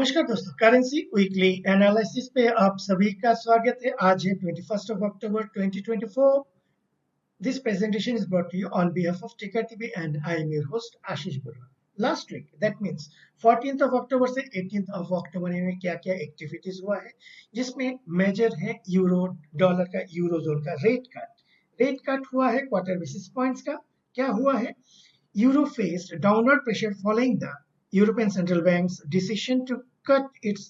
नमस्कार दोस्तों, currency weekly analysis पे आप सभी का स्वागत है। आज है 21st of October 2024। This presentation is brought to you on behalf of Ticker TV and I am your host Ashish Burra। Last week, that means 14th of October से 18th of October में क्या-क्या activities हुआ है, जिसमें major है euro dollar का eurozone का rate cut हुआ है क्वार्टर बेसिस पॉइंट्स का। क्या हुआ है? Euro faced downward pressure following the European Central Bank's decision to cut its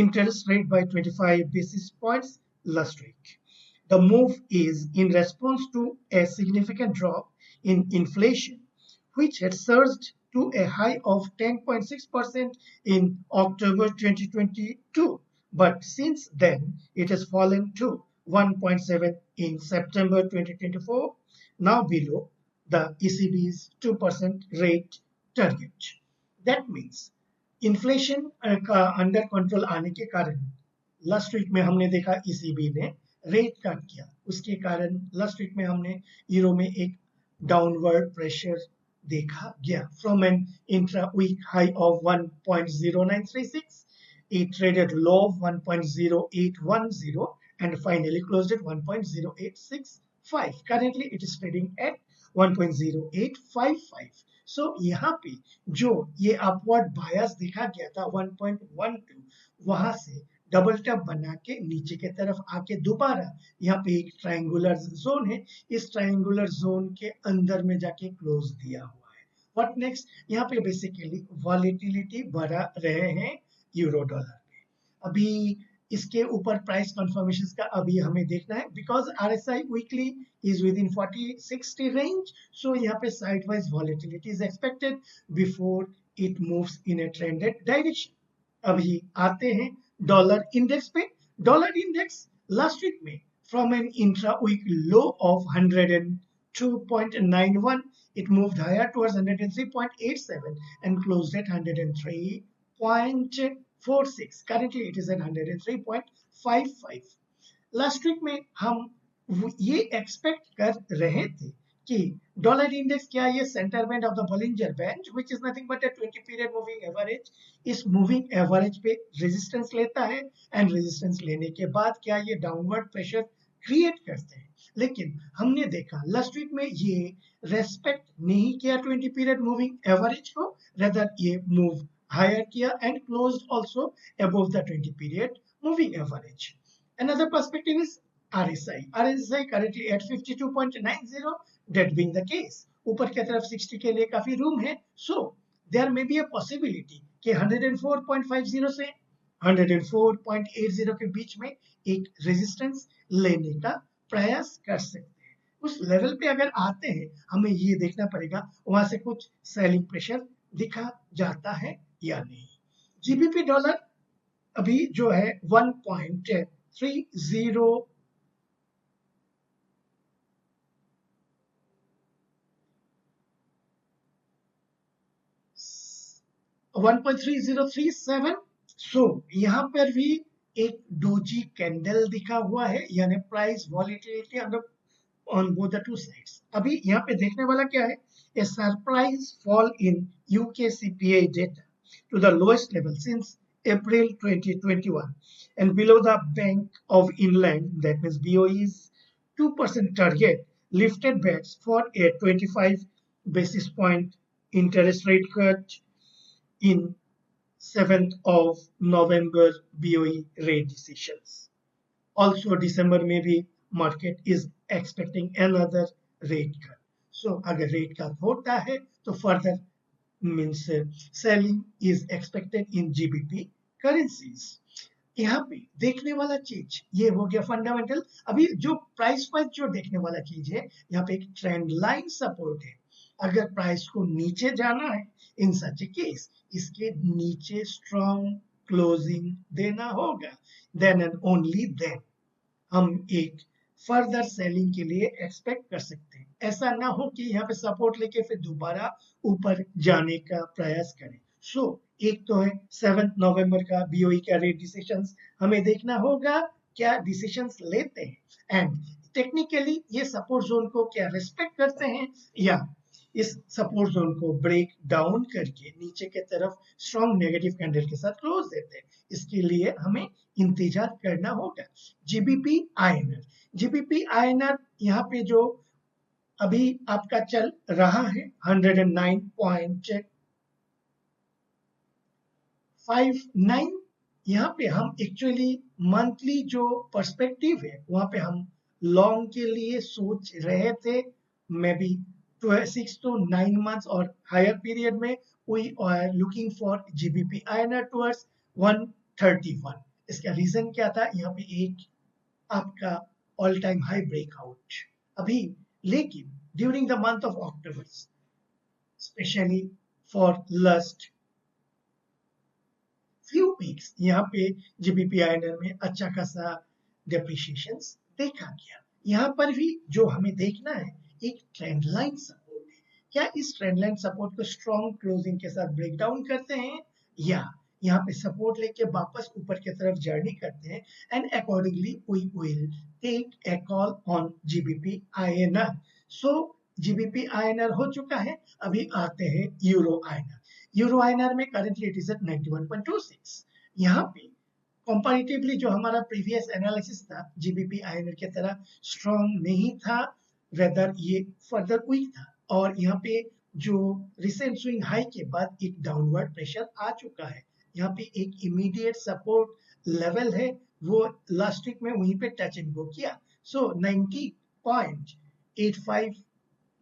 interest rate by 25 basis points last week. The move is in response to a significant drop in inflation, which had surged to a high of 10.6% in October 2022, but since then it has fallen to 1.7 in September 2024, now below the ECB's 2% rate target. That means inflation का under control आने के कारण last week में हमने देखा ECB ने rate cut किया। उसके कारण लास्ट वीक में हमने यूरो में एक डाउनवर्ड प्रेशर देखा गया। From an intra week high of 1.0936, it traded low of 1.0810 and finally closed at 1.0865. Currently it is trading at 1.0855। सो यहाँ पे जो ये अपवर्ड बायस दिखा गया था 1.12, वहां से डबल टैप बना के नीचे की तरफ आके दोबारा यहाँ पे एक ट्रायंगुलर जोन है, इस ट्रायंगुलर जोन के अंदर में जाके क्लोज दिया हुआ है। What next? यहाँ पे बेसिकली वॉलेटिलिटी बढ़ा रहे हैं यूरो डॉलर पे। अभी इसके ऊपर प्राइस कंफर्मेशंस का अभी हमें देखना है, because RSI weekly is within 40-60 range, so यहाँ पे sideways volatility is expected before it moves in a trended direction। अभी आते हैं डॉलर इंडेक्स पे। डॉलर इंडेक्स लास्ट वीक में from an intra-week low of 102.91, it moved higher towards 103.87 and closed at 103.46। Currently it is at 103.55। Last week में हम ये expect कर रहे थे कि डॉलर इंडेक्स क्या ये centre band of the Bollinger band, which is nothing but a 20 period moving average, इस मूविंग एवरेज पे रेजिस्टेंस लेता है एंड रेजिस्टेंस लेने के बाद क्या ये डाउनवर्ड प्रेशर क्रिएट करते हैं। लेकिन हमने देखा लास्ट वीक में ये रेस्पेक्ट नहीं किया 20 पीरियड मूविंग एवरेज को, रेदर ये मूव हायर किया and closed also above the 20 period moving average। Another perspective is RSI currently at 52.90, that being the case ऊपर की तरफ 60 के लिए काफी रूम है। So there may be a possibility कि 104.50 से 104.80 के बीच में एक रेजिस्टेंस लेने का प्रयास कर सकते हैं। उस लेवल पे अगर आते हैं हमें ये देखना पड़ेगा वहां से कुछ सेलिंग प्रेशर दिखा जाता है या नहीं। जीबीपी डॉलर अभी जो है 1.30 1.3037। सो यहाँ पर भी एक डोजी कैंडल दिखा हुआ है, यानी price volatility on both the two sides। अभी यहाँ पे देखने वाला क्या है? A surprise fall in UK CPI data to the lowest level since April 2021 and below the Bank of England, that means BOE's 2% target, lifted bets for a 25 basis point interest rate cut in 7th of November BOE rate decisions। Also December में भी market is expecting another rate cut। So अगर rate cut होता है तो further means selling is expected in GBP currencies। यहाँ पे देखने वाला चीज ये हो गया फंडामेंटल। अभी जो प्राइस वाइज जो देखने वाला चीज है, यहाँ पे एक ट्रेंड लाइन सपोर्ट है। अगर प्राइस को नीचे जाना है इन सच केस इसके नीचे स्ट्रॉन्ग क्लोजिंग देना होगा, देन एंड ओनली देन हम एक फर्दर सेलिंग के लिए एक्सपेक्ट कर सकते हैं। ऐसा ना हो कि यहाँ पे सपोर्ट लेके फिर दोबारा ऊपर जाने का प्रयास करें। सो एक तो है 7 नवंबर का बीओई का रेट डिसीजंस, हमें देखना होगा क्या डिसीजंस लेते हैं एंड टेक्निकली ये सपोर्ट जोन को क्या रिस्पेक्ट करते हैं या इस सपोर्ट जोन को ब्रेक डाउन करके नीचे के तरफ स्ट्रॉन्ग नेगेटिव कैंडल के साथ क्लोज देते हैं। इसके लिए हमें इंतजार करना होगा। जीबीपी आईएनआर, जीबीपी आईएनआर यहाँ पे जो अभी आपका चल रहा है 109.59, यहाँ पे हम एक्चुअली मंथली जो पर्सपेक्टिव है वहां पे हम लॉन्ग के लिए सोच रहे थे, मे बी 6 to 9 months और हायर पीरियड में we are looking for GBP INR towards 131। इसका रीजन क्या था, यहाँ पे एक आपका ऑल टाइम हाई ब्रेकआउट अभी, लेकिन during the month of October specially for last few weeks यहाँ पे जीबीपी आईएनआर में अच्छा खासा डेप्रिसिएशन देखा गया। यहाँ पर भी जो हमें देखना है एक ट्रेंड लाइन सपोर्ट है, क्या इस ट्रेंड लाइन सपोर्ट को स्ट्रॉन्ग क्लोजिंग के साथ ब्रेक डाउन करते हैं या यहाँ पे सपोर्ट लेके वापस ऊपर की तरफ जर्नी करते हैं, and accordingly we will take a call on GBP INR. So GBP INR हो चुका है, अभी आते हैं यूरो आईएनआर। यूरो आईएनआर में करेंटली इट इज एट 91.26। यहाँ पे कंपैरेटिवली जो हमारा प्रीवियस एनालिसिस था जीबीपी आईएनआर की तरह स्ट्रॉन्ग नहीं था, वेदर ये फर्दर वीक था, और यहाँ पे जो रिसेंट स्विंग हाई के बाद एक डाउनवर्ड प्रेशर आ चुका है। यहाँ पे एक इमीडिएट सपोर्ट लेवल है, वो लास्ट वीक में वहीं पे टच एंड गो किया। सो 90.85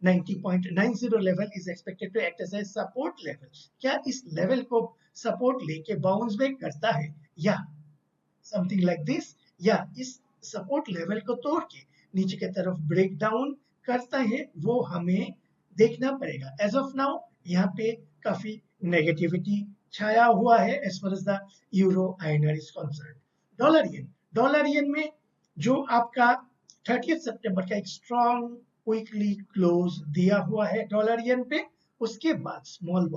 90.90 level is expected to act as a support level। क्या इस लेवल को सपोर्ट लेके बाउंस बैक करता है या समथिंग लाइक दिस, या इस सपोर्ट लेवल को तोड़ के नीचे की तरफ ब्रेक डाउन करता है, वो हमें देखना पड़ेगा। एज ऑफ नाउ यहाँ पे काफी नेगेटिविटी छाया हुआ है as far as the euro INR is concern. Dollar yen में जो आपका 30 सितंबर का एक स्ट्रॉन्ग क्विकली क्लोज दिया हुआ है डॉलर येन पे, उसके बाद small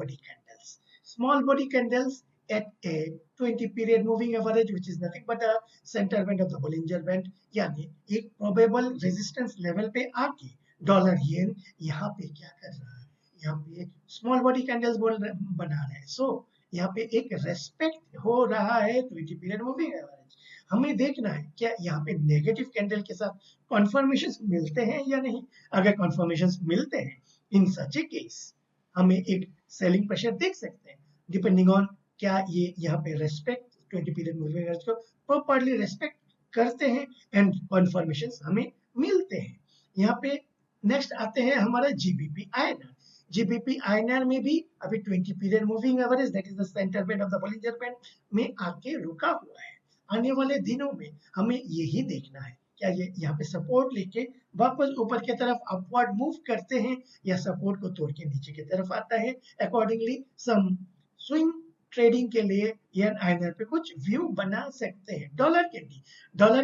body candles at a 20 period moving average which is nothing but a center band of the Bollinger Band, यानी एक probable resistance level पे आके डॉलर येन यहाँ पे क्या कर रहा है, यहाँ पे स्मॉल बॉडी कैंडल्स बना रहे हैं। सो यहाँ पे एक रेस्पेक्ट हो रहा है 20 पीरियड मूविंग एवरेज। हमें देखना है क्या यहाँ पे नेगेटिव कैंडल के साथ कॉन्फर्मेशन मिलते हैं या नहीं। अगर कॉन्फर्मेशन मिलते हैं, इन सच ए केस हमें एक सेलिंग प्रेशर देख सकते हैं, डिपेंडिंग ऑन क्या ये यहाँ पे रेस्पेक्ट 20 पीरियड मूविंग एवरेज को प्रॉपर्ली रेस्पेक्ट करते हैं एंड कॉन्फर्मेशन हमें मिलते हैं। यहाँ पे नेक्स्ट आते हैं हमारा जीबीपी आईएनआर। जीबीपी आईएनआर में भी अभी 20 period moving average that is the centre band of the Bollinger band में आके रुका हुआ है। आने वाले दिनों में हमें यही देखना है, क्या ये यहाँ पे सपोर्ट लेके वापस ऊपर की तरफ अपवर्ड मूव करते हैं या सपोर्ट को तोड़ के नीचे की तरफ आता है। अकॉर्डिंगली सम स्विंग ट्रेडिंग के लिए येन आईएनआर पे कुछ व्यू बना सकते हैं। डॉलर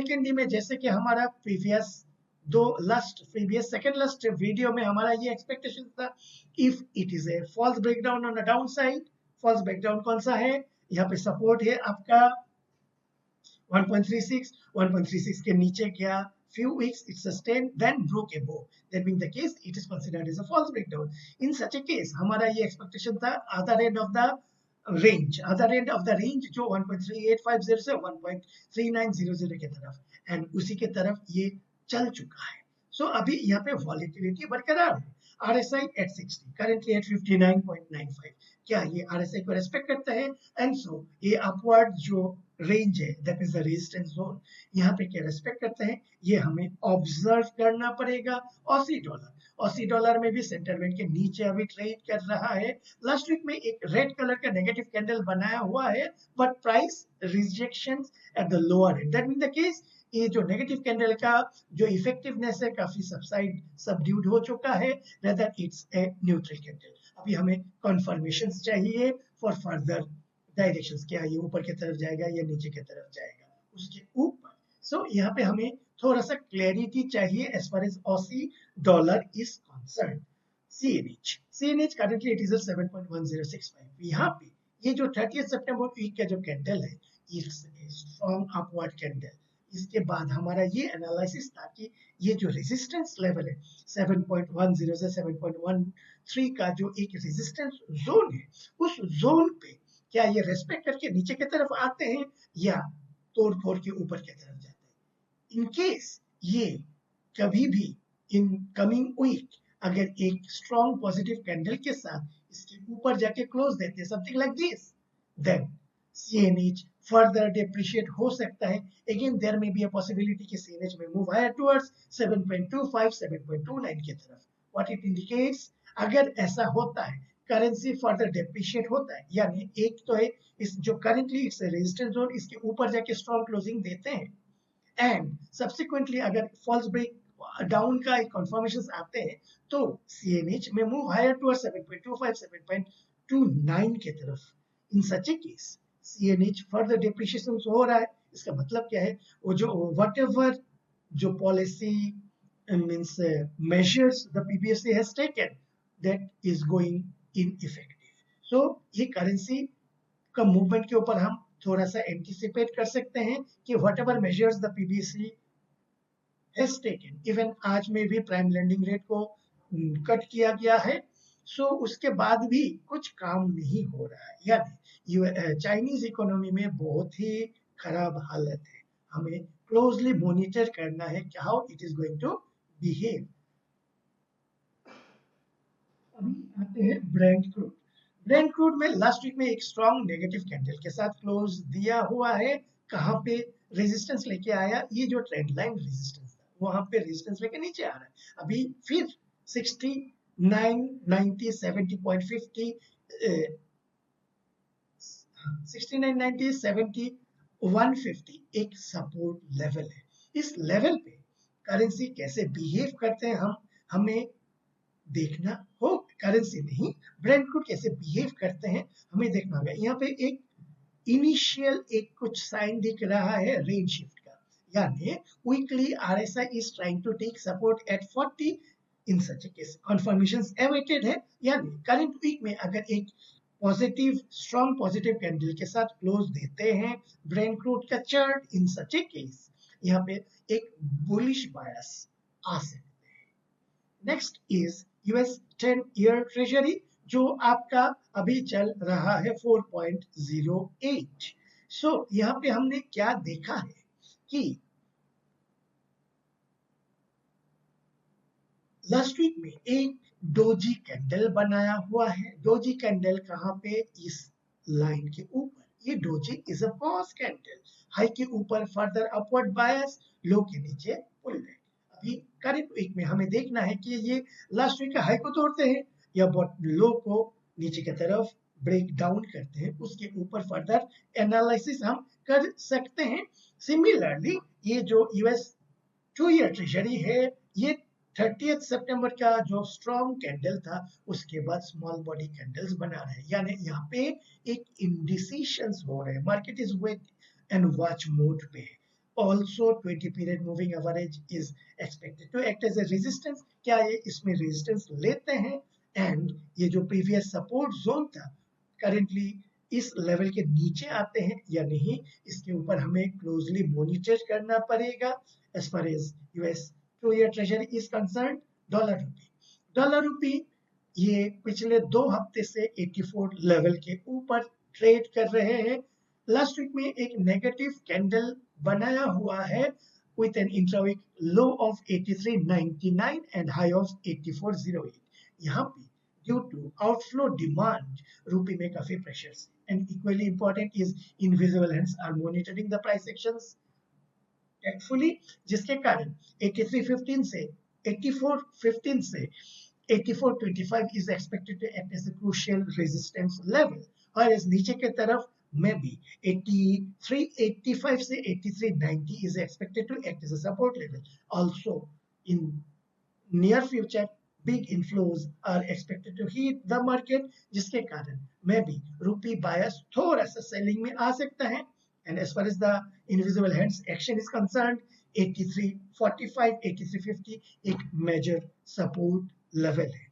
कैंडी में जैसे कि हमारा प्रीवियस सेकंड लास्ट वीडियो में हमारा ये एक्सपेक्टेशन था, if it is a false breakdown on the down side, false breakdown कौन सा है, यहाँ पे सपोर्ट है आपका 1.36 के नीचे गया, few weeks it sustained then broke above, that being the case it is considered as a false breakdown। in such a case हमारा ये expectation था other end of the range जो 1.3850 से 1.3900 के तरफ, एंड उसी के तरफ ये चल चुका है। सो अभी यहाँ पे वॉलेटिलिटी बरकरार है। RSI at 60, currently at 59.95, क्या ये RSI को रेस्पेक्ट करता है, एंड सो ये अपवर्ड जो रेंज है that is the resistance zone, यहाँ पे क्या रेस्पेक्ट करते हैं, ये हमें ऑब्जर्व करना पड़ेगा। ऑसी डॉलर में भी सेंटर बैंड के नीचे अभी ट्रेड कर रहा है। लास्ट वीक में एक रेड कलर का नेगेटिव कैंडल बनाया हुआ है, but price rejection at the lower and, that mean the case ये जो नेगेटिव कैंडल का जो इफेक्टिवनेस है काफी सबड्यूड हो चुका है, rather it's a neutral candle. अभी हमें कंफर्मेशंस चाहिए फॉर फर्दर डायरेक्शंस, क्या ये ऊपर की तरफ जाएगा या नीचे की तरफ जाएगा उसके ऊपर। सो यहाँ पे हमें थोड़ा सा क्लैरिटी चाहिए as far as Aussie dollar is concern. CNH currently it is at 7.1065। यहाँ पे ये जो 30 सितंबर वीक का जो कैंडल है, it's a strong upward candle. इसके बाद हमारा ये एनालिसिस था कि ये जो रेजिस्टेंस लेवल है 7.10 से 3 का जो एक रेजिस्टेंस जोन है, उस जोन पे क्या ये रेस्पेक्ट करके नीचे की तरफ आते हैं या तोड़ फोड़ के ऊपर की तरफ जाते हैं। इन केस ये कभी भी इन कमिंग वीक अगर एक स्ट्रॉन्ग पॉजिटिव कैंडल के साथ इसके ऊपर जाके क्लोज देते हैं something like this, then CNH further depreciate हो सकता है. Again there may be a possibility कि CNH may move higher towards 7.25 7.29 की तरफ. What it indicates, अगर ऐसा होता है करेंसी फर्दर डेप्रिशिएट होता है, यानी एक तो है इस जो करेंटली इट्स रेजिस्टेंस जोन इसके ऊपर जाके स्ट्रॉन्ग क्लोजिंग देते हैं एंड सब्सिक्वेंटली अगर फॉल्स ब्रेक डाउन का एक कंफर्मेशंस आते हैं तो CNH में मूव हायर टुवर्ड 7.25 7.29 की तरफ. इन सच ए केस CNH फर्दर डेप्रिशिएशन हो रहा है, इसका मतलब क्या है, वो जो व्हाटएवर जो policy means measures the PBSA has taken that is going ineffective. So ये करेंसी का मूवमेंट के ऊपर हम थोड़ा सा एंटिसिपेट कर सकते हैं कि whatever measures the PBSA has taken, even आज में भी प्राइम लैंडिंग रेट को कट किया गया है, सो उसके बाद भी कुछ काम नहीं हो रहा है, यानी चाइनीज इकोनॉमी में बहुत ही खराब हालत है. हमें क्लोजली मॉनिटर करना है कि how it is going to behave. अभी आते हैं ब्रेंट क्रूड. ब्रेंट क्रूड में लास्ट वीक में एक स्ट्रॉन्ग नेगेटिव कैंडल के साथ क्लोज दिया हुआ है. कहां पे रेजिस्टेंस लेके आया, ये जो ट्रेंड लाइन रेजिस्टेंस था वहां पे रेजिस्टेंस लेके नीचे आ रहा है. अभी फिर 69 90 70.50 69 90 70 150 एक सपोर्ट लेवल है. इस लेवल पे करेंसी कैसे बिहेव करते हैं हमें देखना हो. करेंसी नहीं, ब्रेंट क्रूड कैसे बिहेव करते हैं हमें देखना होगा. यहाँ पे एक इनिशियल एक कुछ साइन दिख रहा है रेंज शिफ्ट का, यानी weekly RSI is trying to take support at 40. In such case confirmations awaited है, यानी करंट वीक में अगर एक पॉजिटिव स्ट्रॉन्ग पॉजिटिव कैंडल के साथ क्लोज देते हैं ब्रेंट क्रूड का चार्ट, इन सच केस यहाँ पे एक बुलिश बायस आ सकते हैं. Next is US 10-year treasury जो आपका अभी चल रहा है 4.08. सो यहाँ पे हमने क्या देखा है कि लास्ट वीक में एक डोजी कैंडल बनाया हुआ है. डोजी कैंडल कहाँ पे, इस लाइन के ऊपर. ये doji is a pause candle, high के ऊपर फर्दर अपवर्ड बायस, लो के नीचे पुल बैक. अभी करंट वीक में हमें देखना है कि ये लास्ट वीक का हाई को तोड़ते हैं या लो को नीचे की तरफ ब्रेक डाउन करते हैं, उसके ऊपर फर्दर एनालिसिस हम कर सकते हैं. सिमिलरली ये जो US 2-year ट्रेजरी है, ये 30th सितंबर का जो स्ट्रॉन्ग कैंडल था उसके बाद स्मॉल बॉडी कैंडल्स बना रहे हैं, यानी यहाँ पे एक इंडिसिशंस हो रहे हैं. Market is wait and watch mode पे. Also 20 period moving average is expected to act as a resistance. क्या ये इसमें रेजिस्टेंस लेते हैं एंड ये जो प्रीवियस सपोर्ट जोन था करेंटली इस लेवल के नीचे आते हैं या नहीं, इसके ऊपर हमें क्लोजली मॉनिटर करना पड़ेगा. As far as US 2-year treasury is concern. Dollar rupee ये पिछले 2 हफ्ते से 84 लेवल के ऊपर ट्रेड कर रहे हैं. लास्ट वीक में एक नेगेटिव कैंडल बनाया हुआ है with an intraweek low of 83.99 and high of 84.08. यहाँ पे due to outflow demand रूपी में काफी pressures, and equally important is invisible hands are monitoring the price actions carefully, जिसके कारण 83.15 से 84.15 से 84.25 is expected to act as a crucial resistance level, और इस नीचे के तरफ में भी 83.85 से 83.90 is expected to act as a support level. Also in near future big inflows are expected to hit the market, जिसके कारण में भी रूपी बायस थोड़ा सा सेलिंग में आ सकता है. And as far as the invisible hands action is concerned, 83.45 83.50 एक मेजर सपोर्ट लेवल है.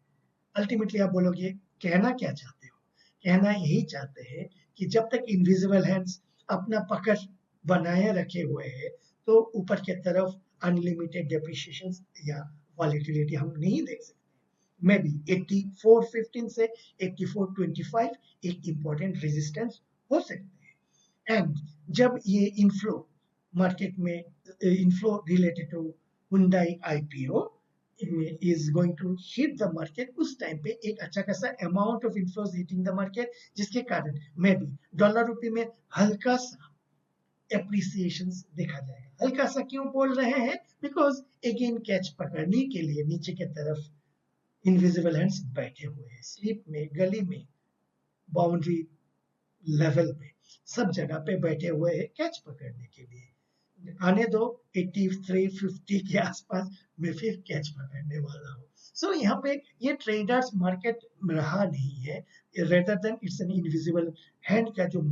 अल्टीमेटली आप बोलोगे कहना क्या चाहते हो, कहना यही चाहते हैं कि जब तक इनविजिबल हैंड्स अपना पकड़ बनाए रखे हुए हैं तो ऊपर की तरफ अनलिमिटेड डेप्रिसिएशन या वॉलेटिलिटी हम नहीं देख सकते. मे बी 84.15 से 84.25 एक इंपॉर्टेंट रेजिस्टेंस हो सकते हैं। एंड जब ये इनफ्लो मार्केट में inflow related to Hyundai IPO is going to hit the market, उस टाइम पे एक अच्छा खासा amount of inflows hitting the market, जिसके कारण मे बी डॉलर रुपये में हल्का सा एप्रिसिएशन देखा जाएगा। हल्का सा क्यों बोल रहे हैं? बिकॉज अगेन कैच पकड़ने के लिए नीचे की तरफ इनविजिबल हैंड्स बैठे हुए हैं, स्लिप में, गली में, बाउंड्री लेवल पे, सब जगह पे बैठे हुए हैं कैच पकड़ने के लिए। आने दो 8350 के आसपास मैं फिर कैच पकड़ने वाला हूँ। सो यहाँ पे ये ट्रेडर्स मार्केट रहा नहीं है, rather than it's an invisible hand का जो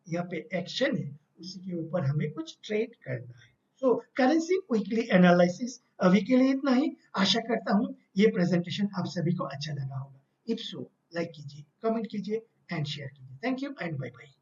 यहाँ पे एक्शन है उसी के ऊपर हमें कुछ ट्रेड करना है। सो करेंसी वीकली एनालिसिस अभी के लिए इतना ही। आशा करता हूँ ये प्रेजेंटेशन आप सभी को अच्छा लगा होगा। इफ सो लाइक कीजिए, कमेंट कीजिए एंड शेयर कीजिए। Thank you and bye bye.